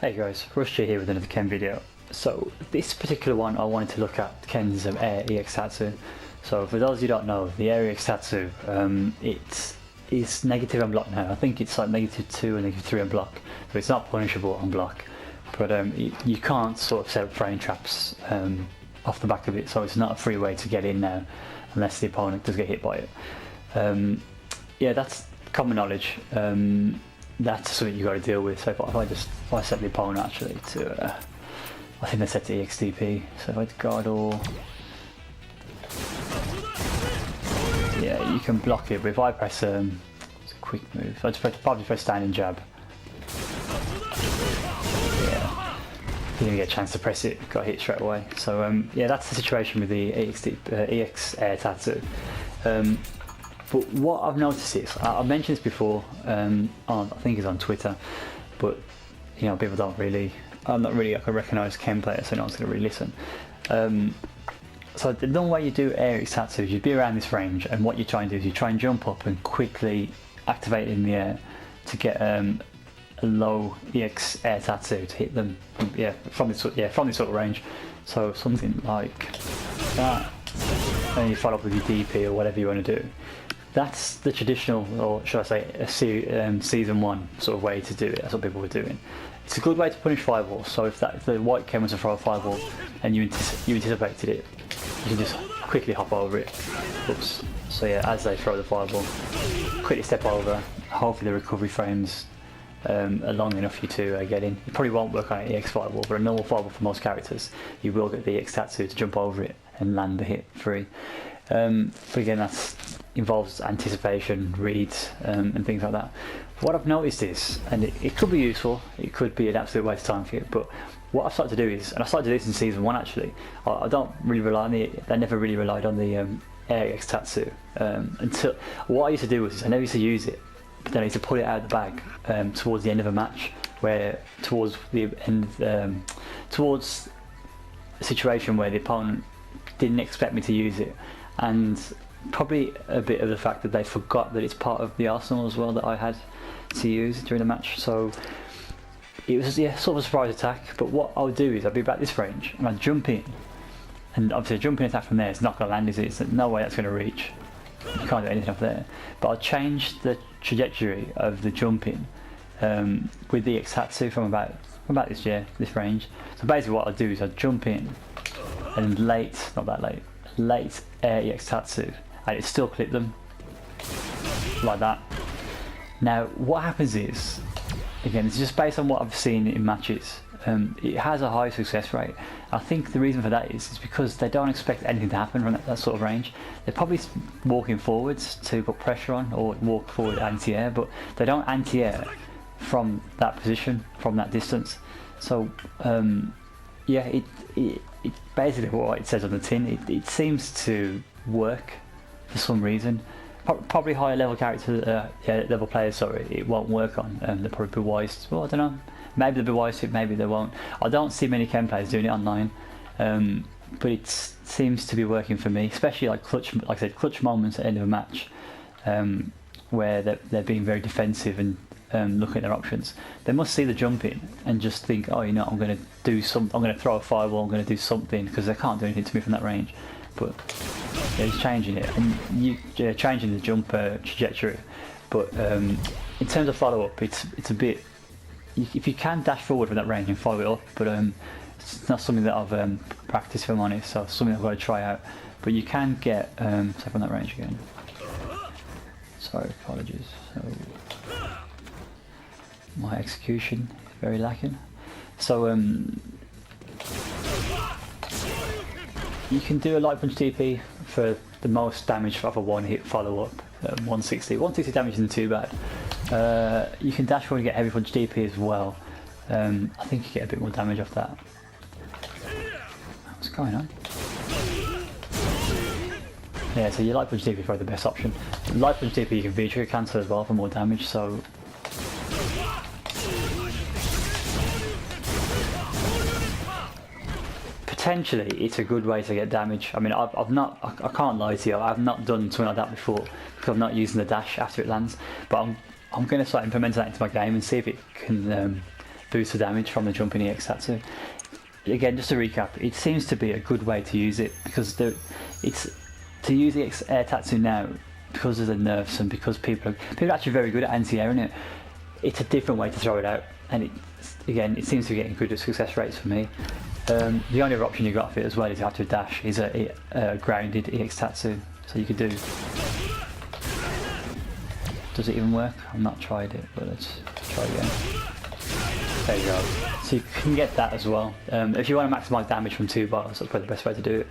Hey guys, Rusty here with another Ken video. So this particular one I wanted to look at Ken's Air EX Tatsu. So for those of you who don't know, the Air EX Tatsu, it's negative on block now. I think it's like -2 and -3 on block, so it's not punishable on block. But you can't sort of set up frame traps off the back of it, so it's not a free way to get in now unless the opponent does get hit by it. Yeah, that's common knowledge. That's something you got to deal with. So if I set the opponent actually to, I think they set to EXTP. So if I guard all, yeah, you can block it. But if I press, it's a quick move. So I just probably press standing jab. Yeah, you didn't get a chance to press it. Got hit straight away. So yeah, that's the situation with the EX Air Tatsu. But what I've noticed is, I've mentioned this before, I think it's on Twitter, but you know, people don't really, I'm not really like a recognised Ken player, so no one's going to really listen. So the normal way you do Air EX Tatsu is you'd be around this range, and what you try and do is you try and jump up and quickly activate it in the air to get a low EX Air Tatsu to hit them, from this sort of range. So something like that, and you follow up with your DP or whatever you want to do. That's the traditional, or should I say, a season 1 sort of way to do it. That's what people were doing. It's a good way to punish fireballs. So if the white Ken was to throw a fireball and you anticipated it, you can just quickly hop over it. Oops. So yeah, as they throw the fireball, quickly step over. Hopefully the recovery frames are long enough for you to get in. It probably won't work on an EX fireball, but a normal fireball for most characters, you will get the EX Tatsu to jump over it and land the hit free. But again, that involves anticipation, reads, and things like that. What I've noticed is, and it could be useful, it could be an absolute waste of time for you, but what I've started to do is, and I started to do this in season 1 actually, I don't really rely on I never really relied on the Air EX Tatsu, until, what I used to do was, I never used to use it, but then I used to pull it out of the bag towards the end of a match, where towards the end, towards a situation where the opponent didn't expect me to use it, and probably a bit of the fact that they forgot that it's part of the arsenal as well that I had to use during the match. So it was, yeah, sort of a surprise attack. But what I'll do is I'll be about this range and I'll jump in, and obviously a jumping attack from there is not going to land, is it? It's no way that's going to reach. You can't do anything up there. But I'll change the trajectory of the jumping with the EX Tatsu from about this range. So basically what I'll do is I'll jump in and late Air EX Tatsu, and it still clip them like that. Now what happens is, again, it's just based on what I've seen in matches, it has a high success rate. I think the reason for that is because they don't expect anything to happen from that sort of range. They're probably walking forwards to put pressure on, or walk forward anti-air, but they don't anti-air from that position, from that distance. So yeah, it basically what it says on the tin, it seems to work for some reason. Probably higher level characters, level players, sorry, it won't work on. They'll probably be wise. Well, I don't know. Maybe they'll be wise to it, maybe they won't. I don't see many Ken players doing it online, but it seems to be working for me, especially like I said, clutch moments at the end of a match, where they're being very defensive and looking at their options. They must see the jump in and just think, oh, you know, I'm going to do something. I'm going to throw a fireball. I'm going to do something, because they can't do anything to me from that range. But yeah, he's changing it, and you're changing the jump trajectory. But in terms of follow up, it's a bit. If you can dash forward from that range and follow it up, but it's not something that I've practiced, if I'm honest. So something I've got to try out. But you can get so from that range again. Sorry, apologies. So my execution is very lacking. So you can do a light punch DP for the most damage for a one hit follow up. 160 damage isn't too bad. You can dash forward and get heavy punch DP as well. I think you get a bit more damage off that. What's going on? Yeah, so your light punch DP is probably the best option. Light punch DP you can V-trigger cancel as well for more damage. So potentially it's a good way to get damage. I mean, I can't lie to you, I've not done something like that before because I'm not using the dash after it lands, but I'm going to start implementing that into my game and see if it can boost the damage from the jumping EX Tatsu. Again, just to recap, it seems to be a good way to use it because it's to use the EX Air Tatsu now because of the nerfs and because people are actually very good at anti-airing it. It's a different way to throw it out, and it seems to be getting good success rates for me. The only other option you got for it as well is you have to dash is a grounded EX Tatsu, so you could do. Does it even work? I've not tried it, but let's try again. There you go. So you can get that as well. If you want to maximise damage from 2 bars, that's probably the best way to do it.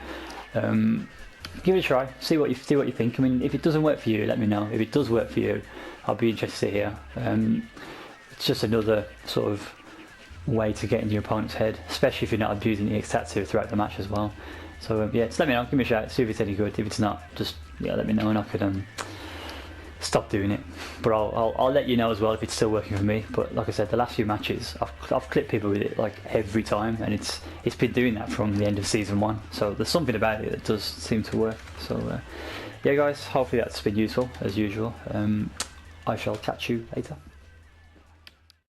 Give it a try. See what you think. I mean, if it doesn't work for you, let me know. If it does work for you, I'll be interested to hear. It's just another sort of way to get in your opponent's head, especially if you're not abusing the EX Tatsu throughout the match as well. So yeah, just let me know. Give me a shout. See if it's any good. If it's not, just let me know and I could stop doing it. But I'll let you know as well if it's still working for me. But like I said, the last few matches I've clipped people with it like every time, and it's been doing that from the end of season 1. So there's something about it that does seem to work. So yeah guys, hopefully that's been useful as usual. I shall catch you later.